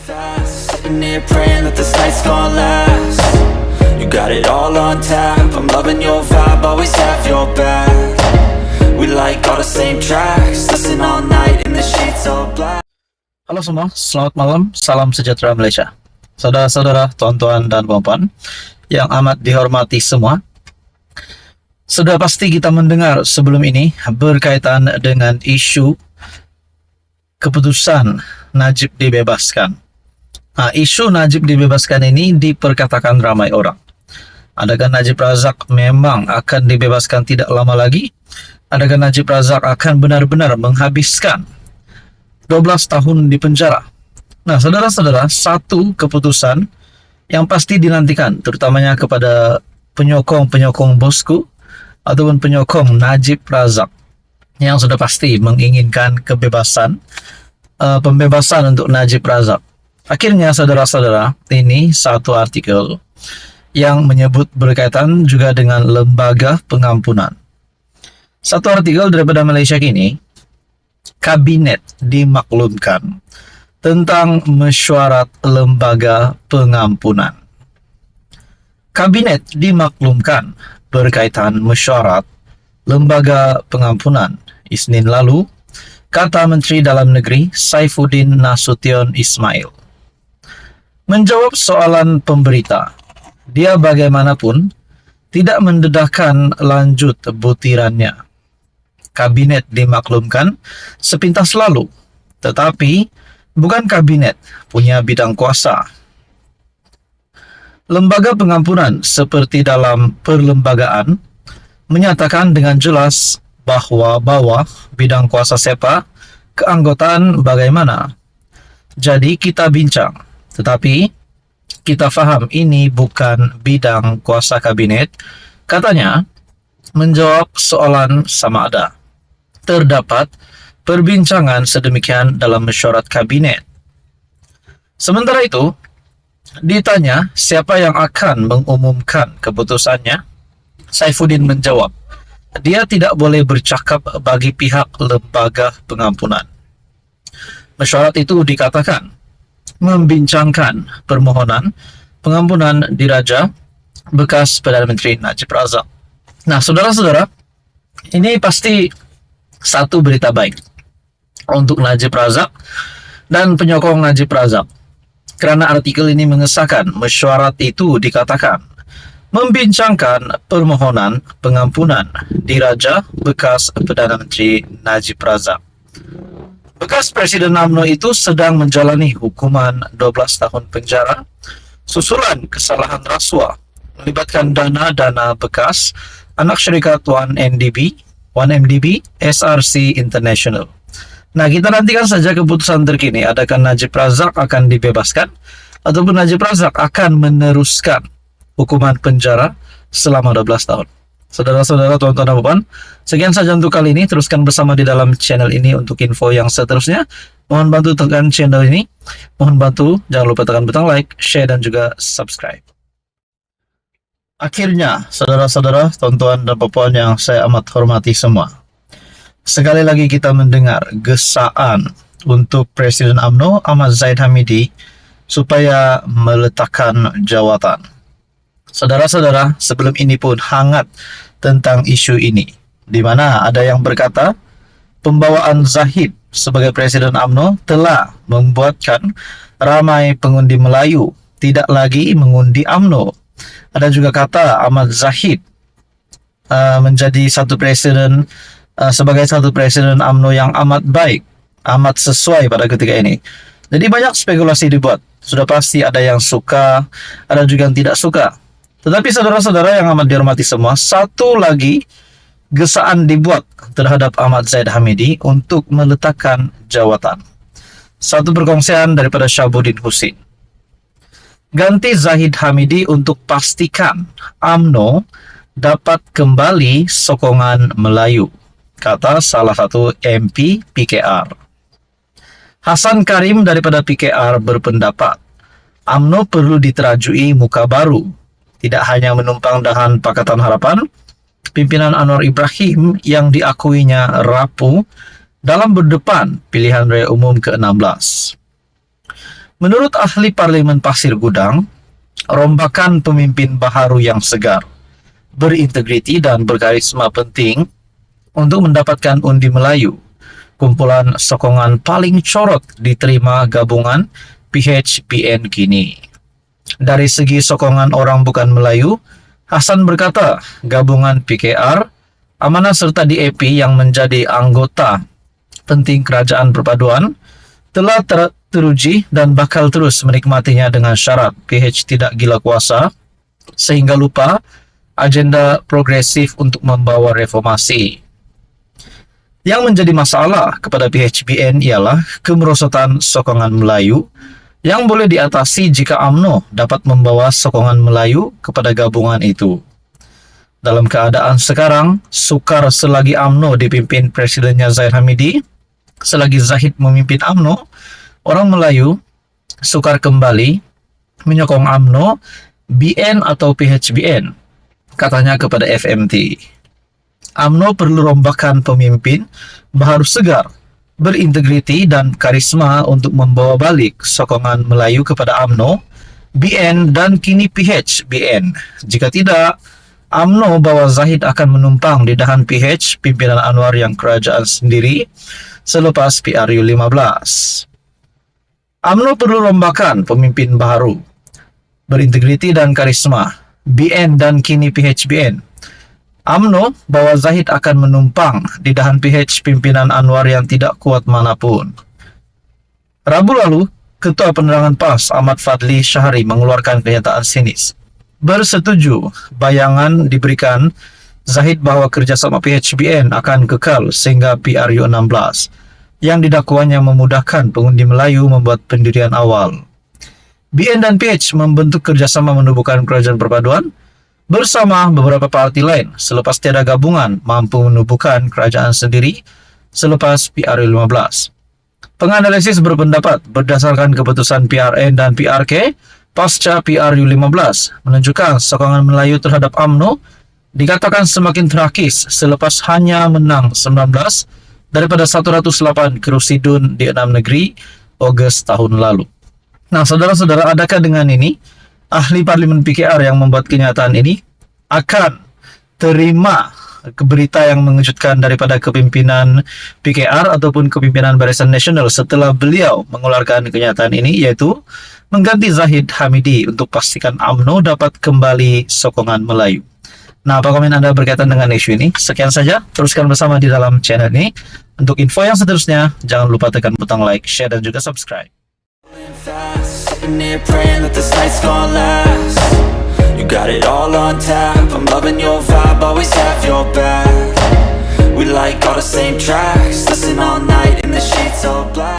fast, sitting here praying that this night's gonna last. You got it all on tap, I'm loving your vibe, always have your back. We like all the same tracks, listen all night in the sheets all black. Halo semua, selamat malam, salam sejahtera Malaysia. Saudara-saudara, tuan-tuan dan puan-puan yang amat dihormati semua, sudah pasti kita mendengar sebelum ini berkaitan dengan isu keputusan Najib dibebaskan. Isu Najib dibebaskan ini diperkatakan ramai orang. Adakah Najib Razak memang akan dibebaskan tidak lama lagi? Adakah Najib Razak akan benar-benar menghabiskan 12 tahun di penjara? Nah, saudara-saudara, satu keputusan yang pasti dinantikan, terutamanya kepada penyokong-penyokong bosku ataupun penyokong Najib Razak yang sudah pasti menginginkan pembebasan untuk Najib Razak. Akhirnya, saudara-saudara, ini satu artikel yang menyebut berkaitan juga dengan lembaga pengampunan. Satu artikel daripada Malaysia Kini, Kabinet dimaklumkan tentang mesyuarat lembaga pengampunan. Kabinet dimaklumkan berkaitan mesyuarat lembaga pengampunan Isnin lalu, kata Menteri Dalam Negeri Saifuddin Nasution Ismail. Menjawab soalan pemberita, dia bagaimanapun tidak mendedahkan lanjut butirannya. Kabinet dimaklumkan sepintas lalu, tetapi bukan kabinet punya bidang kuasa. Lembaga pengampunan seperti dalam perlembagaan menyatakan dengan jelas bahwa bawah bidang kuasa SEPA keanggotaan bagaimana. Jadi kita bincang, tetapi kita faham ini bukan bidang kuasa kabinet. Katanya, menjawab soalan sama ada. Terdapat perbincangan sedemikian dalam mesyuarat kabinet. Sementara itu, ditanya siapa yang akan mengumumkan keputusannya, Saifuddin menjawab, dia tidak boleh bercakap bagi pihak lembaga pengampunan. Mesyuarat itu dikatakan membincangkan permohonan pengampunan diraja bekas Perdana Menteri Najib Razak. Nah, saudara-saudara, ini pasti satu berita baik untuk Najib Razak dan penyokong Najib Razak. Kerana artikel ini mengesahkan mesyuarat itu dikatakan membincangkan permohonan pengampunan diraja bekas Perdana Menteri Najib Razak. Bekas Presiden UMNO itu sedang menjalani hukuman 12 tahun penjara susulan kesalahan rasuah melibatkan dana bekas anak syarikat 1MDB SRC International. Nah, kita nantikan saja keputusan terkini, adakah Najib Razak akan dibebaskan ataupun Najib Razak akan meneruskan hukuman penjara selama 12 tahun. Saudara-saudara, tuan-tuan dan puan, sekian saja untuk kali ini. Teruskan bersama di dalam channel ini untuk info yang seterusnya. Mohon bantu tekan channel ini. Mohon bantu, jangan lupa tekan butang like, share, dan juga subscribe. Akhirnya, saudara-saudara, tuan-tuan dan puan yang saya amat hormati semua, sekali lagi kita mendengar gesaan untuk Presiden UMNO Ahmad Zahid Hamidi supaya meletakkan jawatan. Saudara-saudara, sebelum ini pun hangat tentang isu ini, di mana ada yang berkata pembawaan Zahid sebagai Presiden UMNO telah membuatkan ramai pengundi Melayu tidak lagi mengundi UMNO. Ada juga kata Ahmad Zahid menjadi sebagai satu presiden UMNO yang amat baik, amat sesuai pada ketika ini. Jadi banyak spekulasi dibuat. Sudah pasti ada yang suka, ada juga yang tidak suka. Tetapi saudara-saudara yang amat dihormati semua, satu lagi gesaan dibuat terhadap Ahmad Zahid Hamidi untuk meletakkan jawatan. Satu perkongsian daripada Syabuddin Husin. Ganti Zahid Hamidi untuk pastikan UMNO dapat kembali sokongan Melayu, kata salah satu MP PKR. Hasan Karim daripada PKR berpendapat UMNO perlu diterajui muka baru, tidak hanya menumpang dahan Pakatan Harapan, pimpinan Anwar Ibrahim yang diakuinya rapuh dalam berdepan pilihan raya umum ke-16. Menurut ahli Parlemen Pasir Gudang, rombakan pemimpin baharu yang segar, berintegriti dan berkarisma penting untuk mendapatkan undi Melayu. Kumpulan sokongan paling corot diterima gabungan PHBN kini. Dari segi sokongan orang bukan Melayu, Hasan berkata gabungan PKR, Amanah serta DAP yang menjadi anggota penting kerajaan perpaduan telah teruji dan bakal terus menikmatinya dengan syarat PH tidak gila kuasa sehingga lupa agenda progresif untuk membawa reformasi. Yang menjadi masalah kepada PHBN ialah kemerosotan sokongan Melayu yang boleh diatasi jika UMNO dapat membawa sokongan Melayu kepada gabungan itu. Dalam keadaan sekarang, sukar selagi UMNO dipimpin Presidennya Zahid Hamidi, selagi Zahid memimpin UMNO, orang Melayu sukar kembali menyokong UMNO, BN atau PHBN, katanya kepada FMT. UMNO perlu rombakan pemimpin baharu segar, berintegriti dan karisma untuk membawa balik sokongan Melayu kepada UMNO, BN dan kini PHBN. Jika tidak, UMNO bahawa Zahid akan menumpang di dahan PH pimpinan Anwar yang kerajaan sendiri selepas PRU 15. UMNO perlu rombakan pemimpin baharu, berintegriti dan karisma, BN dan kini PHBN. UMNO bahawa Zahid akan menumpang di dahan PH pimpinan Anwar yang tidak kuat manapun. Rabu lalu, Ketua Penerangan PAS Ahmad Fadli Syahari mengeluarkan kenyataan sinis. Bersetuju bayangan diberikan Zahid bahawa kerjasama PHBN akan kekal sehingga PRU 16 yang didakwanya memudahkan pengundi Melayu membuat pendirian awal. BN dan PH membentuk kerjasama menubuhkan kerajaan perpaduan bersama beberapa parti lain selepas tiada gabungan mampu menubuhkan kerajaan sendiri selepas PRU 15. Penganalisis berpendapat berdasarkan keputusan PRN dan PRK pasca PRU 15 menunjukkan sokongan Melayu terhadap UMNO dikatakan semakin terakis selepas hanya menang 19 daripada 108 kerusi DUN di 6 negeri Ogos tahun lalu. Nah, saudara-saudara, adakah dengan ini ahli Parlimen PKR yang membuat kenyataan ini akan terima berita yang mengejutkan daripada kepimpinan PKR ataupun kepimpinan Barisan Nasional setelah beliau mengeluarkan kenyataan ini, yaitu mengganti Zahid Hamidi untuk pastikan UMNO dapat kembali sokongan Melayu. Nah, apa komen Anda berkaitan dengan isu ini? Sekian saja, teruskan bersama di dalam channel ini. Untuk info yang seterusnya, jangan lupa tekan butang like, share, dan juga subscribe. Sitting here praying that this night's gonna last. You got it all on tap, I'm loving your vibe, always have your back. We like all the same tracks, listen all night in the sheets all black.